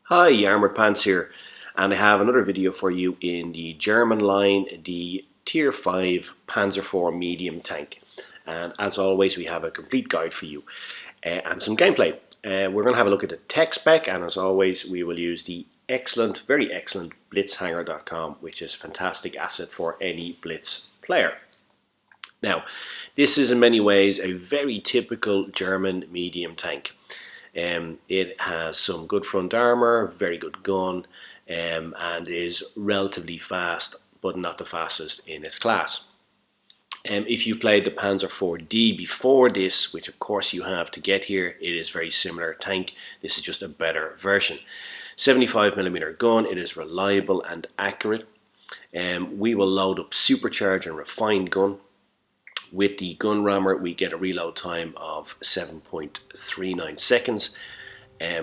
Hi, Armoured Pants here, and I have another video for you in the German line, the Tier 5 Panzer IV medium tank. And as always, we have a complete guide for you and some gameplay. We're going to have a look at the tech spec, and as always, we will use the excellent, very excellent blitzhanger.com, which is a fantastic asset for any Blitz player. Now, this is in many ways a very typical German medium tank. It has some good front armour, very good gun, and is relatively fast, but not the fastest in its class. If you played the Panzer IV-D before this, which of course you have to get here, it is very similar tank. This is just a better version. 75mm gun, it is reliable and accurate. We will load up supercharged and refined gun. With the gun rammer, we get a reload time of 7.39 seconds.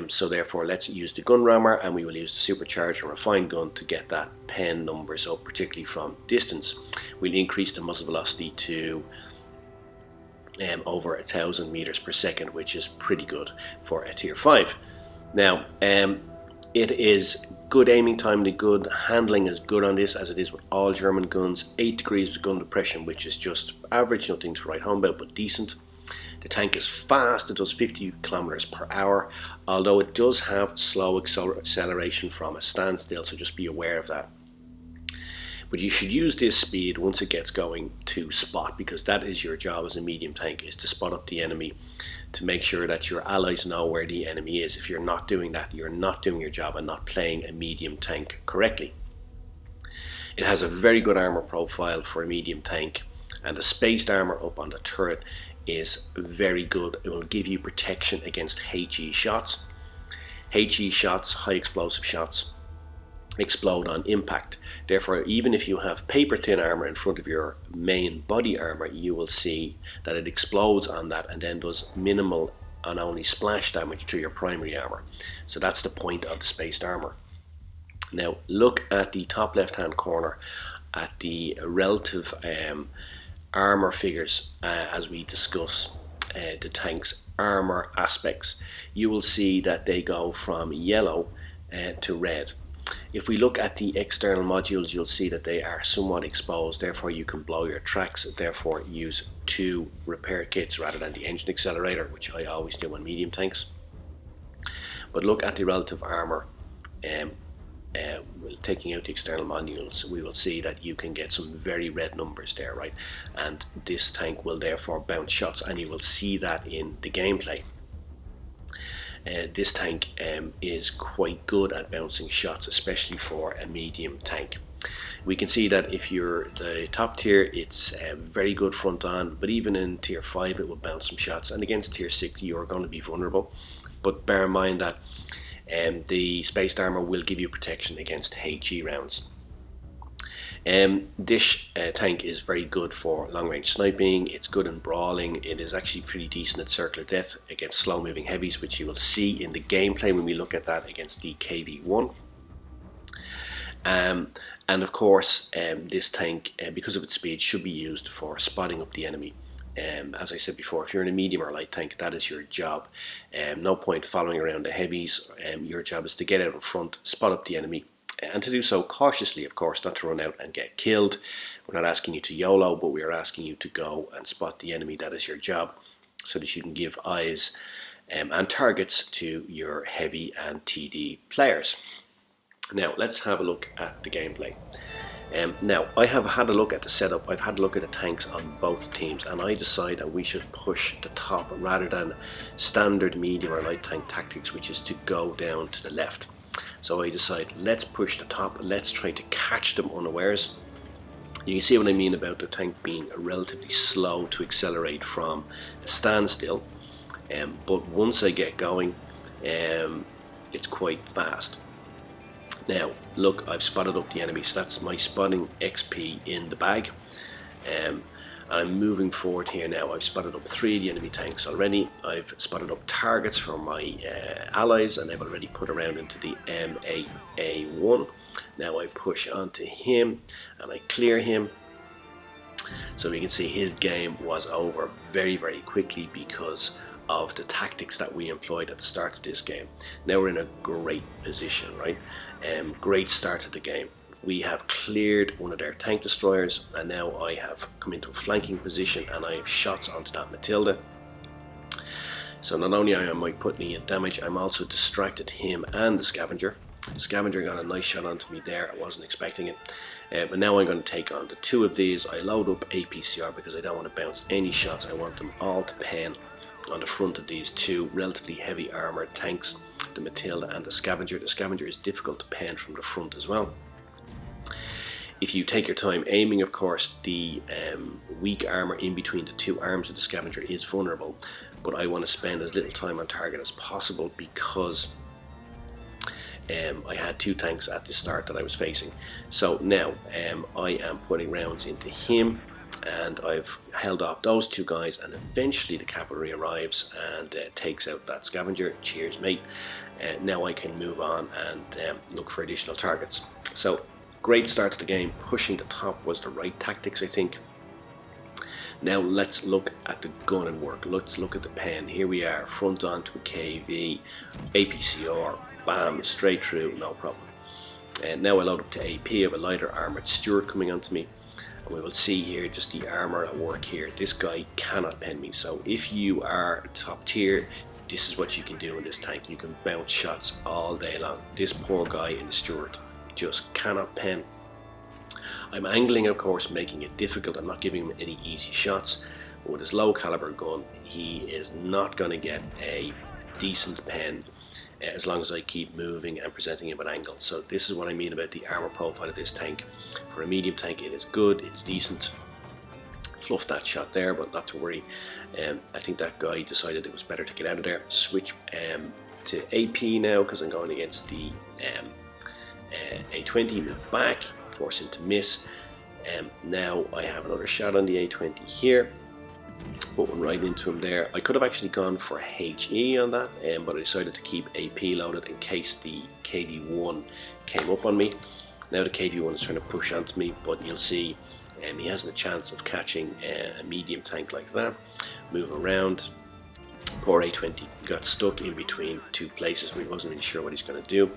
So therefore, let's use the gun rammer, and we will use the supercharged and refined gun to get that pen numbers up, particularly from distance. We'll increase the muzzle velocity to over 1,000 meters per second, which is pretty good for a tier 5. Now, it is good aiming time, the good handling is good on this, as it is with all German guns. 8 degrees of gun depression, which is just average, nothing to write home about, but decent. The tank is fast, it does 50 kilometers per hour, although it does have slow acceleration from a standstill, so just be aware of that. But you should use this speed once it gets going to spot, because that is your job as a medium tank, is to spot up the enemy, to make sure that your allies know where the enemy is. If you're not doing that, you're not doing your job and not playing a medium tank correctly. It has a very good armor profile for a medium tank, and the spaced armor up on the turret is very good. It will give you protection against HE shots. HE shots, high explosive shots, explode on impact. Therefore, even if you have paper thin armor in front of your main body armor, you will see that it explodes on that and then does minimal and only splash damage to your primary armor. So that's the point of the spaced armor. Now look at the top left hand corner at the relative armor figures as we discuss the tank's armor aspects. You will see that they go from yellow to red. If we look at the external modules, you'll see that they are somewhat exposed, therefore you can blow your tracks, therefore use 2 repair kits rather than the engine accelerator, which I always do on medium tanks. But look at the relative armour. Taking out the external modules, we will see that you can get some very red numbers there, right? And this tank will therefore bounce shots, and you will see that in the gameplay. This tank is quite good at bouncing shots, especially for a medium tank. We can see that if you're the top tier, it's very good front on, but even in tier 5 it will bounce some shots, and against tier 6 you're going to be vulnerable. But bear in mind that the spaced armor will give you protection against HE rounds. This tank is very good for long range sniping, it's good in brawling, it is actually pretty decent at circle of death against slow moving heavies, which you will see in the gameplay when we look at that against the KV-1. And of course this tank, because of its speed, should be used for spotting up the enemy. As I said before, if you're in a medium or light tank, that is your job. No point following around the heavies. Your job is to get out in front, spot up the enemy, and to do so cautiously, of course, not to run out and get killed. We're not asking you to YOLO, but we are asking you to go and spot the enemy. That is your job, so that you can give eyes and targets to your heavy and TD players. Now let's have a look at the gameplay. Now I have had a look at the setup, I've had a look at the tanks on both teams, and I decide that we should push the top rather than standard medium or light tank tactics, which is to go down to the left. So I decide, let's push the top, let's try to catch them unawares. You can see what I mean about the tank being relatively slow to accelerate from a standstill, but once I get going, it's quite fast. Now look, I've spotted up the enemy, so that's my spotting XP in the bag. I'm moving forward here now. I've spotted up 3 of the enemy tanks already. I've spotted up targets for my allies, and I've already put around into the MAA1. Now I push onto him and I clear him. So we can see his game was over very, very quickly because of the tactics that we employed at the start of this game. Now we're in a great position, right? Great start of the game. We have cleared one of their tank destroyers, and now I have come into a flanking position and I have shots onto that Matilda. So not only am I putting in damage, I'm also distracted him and the scavenger. The scavenger got a nice shot onto me there, I wasn't expecting it. But now I'm going to take on the two of these. I load up APCR because I don't want to bounce any shots. I want them all to pen on the front of these two relatively heavy armoured tanks, the Matilda and the scavenger. The scavenger is difficult to pen from the front as well. If you take your time aiming, of course, the weak armour in between the two arms of the scavenger is vulnerable, but I want to spend as little time on target as possible because I had two tanks at the start that I was facing. So now I am putting rounds into him, and I've held off those two guys, and eventually the cavalry arrives and takes out that scavenger. Cheers, mate. Now I can move on and look for additional targets. So great start to the game. Pushing the top was the right tactics, I think. Now let's look at the gun and work. Let's look at the pen. Here we are, front onto a KV, APCR, bam, straight through, no problem. And now I load up to AP. I have a lighter armoured Steward coming onto me, and we will see here just the armour at work here. This guy cannot pen me, so if you are top tier, this is what you can do in this tank. You can bounce shots all day long. This poor guy in the Steward just cannot pen. I'm angling, of course, making it difficult. I'm not giving him any easy shots. But with his low caliber gun, he is not going to get a decent pen as long as I keep moving and presenting him at angles. So this is what I mean about the armor profile of this tank. For a medium tank, it is good, it's decent. Fluffed that shot there, but not to worry. I think that guy decided it was better to get out of there. Switch to AP now because I'm going against the A20. Move back, force him to miss. Now I have another shot on the A20 here. Put one right into him there. I could have actually gone for HE on that, but I decided to keep AP loaded in case the KV1 came up on me. Now the KV1 is trying to push onto me, but you'll see he hasn't a chance of catching a medium tank like that. Move around. Poor A20 got stuck in between two places where he wasn't really sure what he's going to do.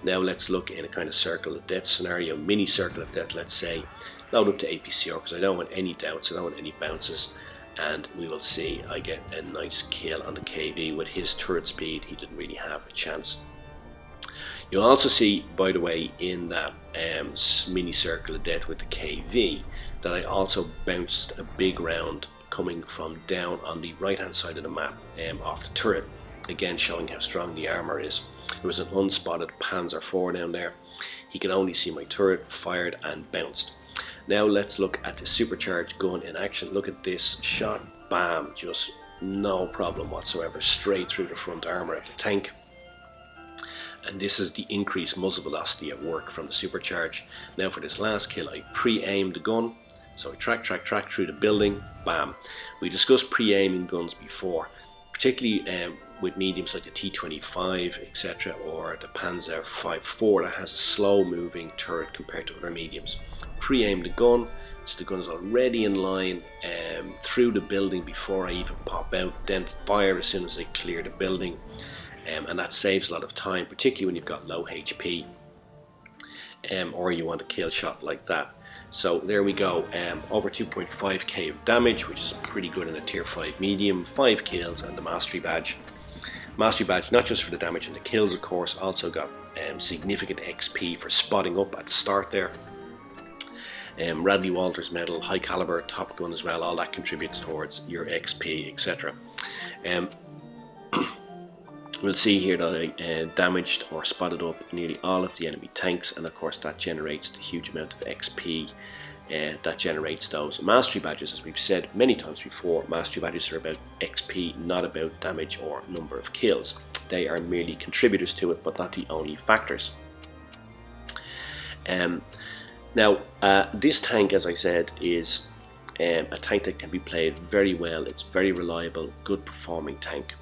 Now let's look in a kind of circle of death scenario, mini circle of death, let's say. Load up to APCR because I don't want any doubts, I don't want any bounces. And we will see I get a nice kill on the KV. With his turret speed, he didn't really have a chance. You'll also see, by the way, in that mini circle of death with the KV, that I also bounced a big round coming from down on the right hand side of the map off the turret, again showing how strong the armor is. There was an unspotted Panzer IV down there. He could only see my turret, fired and bounced. Now let's look at the supercharged gun in action. Look at this shot, bam, just no problem whatsoever, straight through the front armor of the tank. And this is the increased muzzle velocity at work from the supercharge. Now for this last kill, I pre-aimed the gun, so I track through the building, bam. We discussed pre-aiming guns before, particularly with mediums like the T25, etc., or the Panzer V4 that has a slow moving turret compared to other mediums. Pre-aim the gun, so the gun is already in line through the building before I even pop out, then fire as soon as I clear the building, and that saves a lot of time, particularly when you've got low HP or you want a kill shot like that. So there we go, over 2.5k of damage, which is pretty good in a tier 5 medium, 5 kills and the mastery badge. Mastery badge not just for the damage and the kills, of course, also got significant XP for spotting up at the start there. Radley Walters medal, high caliber, top gun as well, all that contributes towards your XP, etc. We'll see here that I damaged or spotted up nearly all of the enemy tanks, and of course that generates the huge amount of XP that generates those mastery badges. As we've said many times before, mastery badges are about XP, not about damage or number of kills. They are merely contributors to it, but not the only factors. Now, this tank, as I said, is a tank that can be played very well. It's very reliable, good performing tank.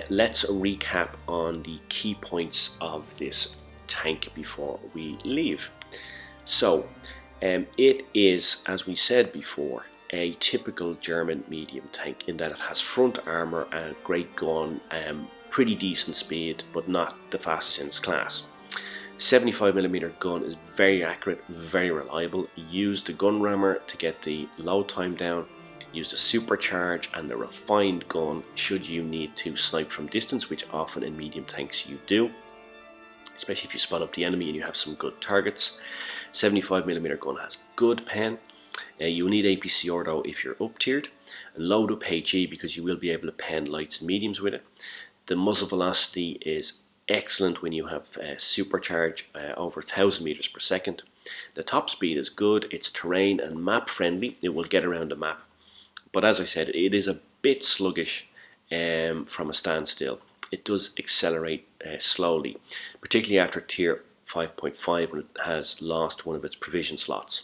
Let's recap on the key points of this tank before we leave. So, it is, as we said before, a typical German medium tank in that it has front armour and a great gun, pretty decent speed, but not the fastest in its class. 75mm gun is very accurate, very reliable. Use the gun rammer to get the load time down. Use the supercharge and the refined gun should you need to snipe from distance, which often in medium tanks you do, especially if you spot up the enemy and you have some good targets. 75mm gun has good pen. You will need APCR though if you're up tiered, and load up HE because you will be able to pen lights and mediums with it. The muzzle velocity is excellent when you have supercharge over 1000 meters per second. The top speed is good, it's terrain and map friendly, it will get around the map. But as I said, it is a bit sluggish from a standstill. It does accelerate slowly, particularly after tier 5.5 when it has lost one of its provision slots.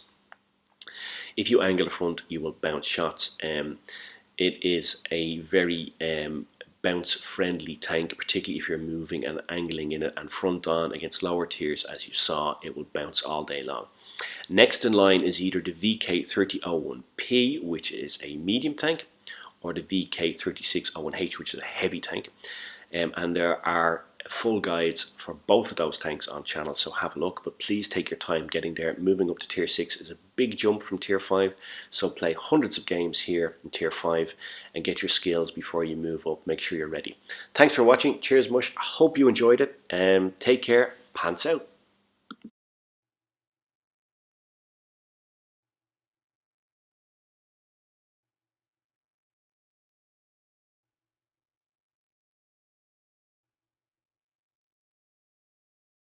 If you angle the front, you will bounce shots. It is a very bounce friendly tank, particularly if you're moving and angling in it, and front on against lower tiers, as you saw, it will bounce all day long. Next in line is either the VK3001P, which is a medium tank, or the VK3601H, which is a heavy tank. And there are full guides for both of those tanks on channel, so have a look, but please take your time getting there. Moving up to tier 6 is a big jump from tier 5, so play hundreds of games here in tier 5 and get your skills before you move up. Make sure you're ready. Thanks for watching. Cheers, Mush. I hope you enjoyed it. Take care. Pants out.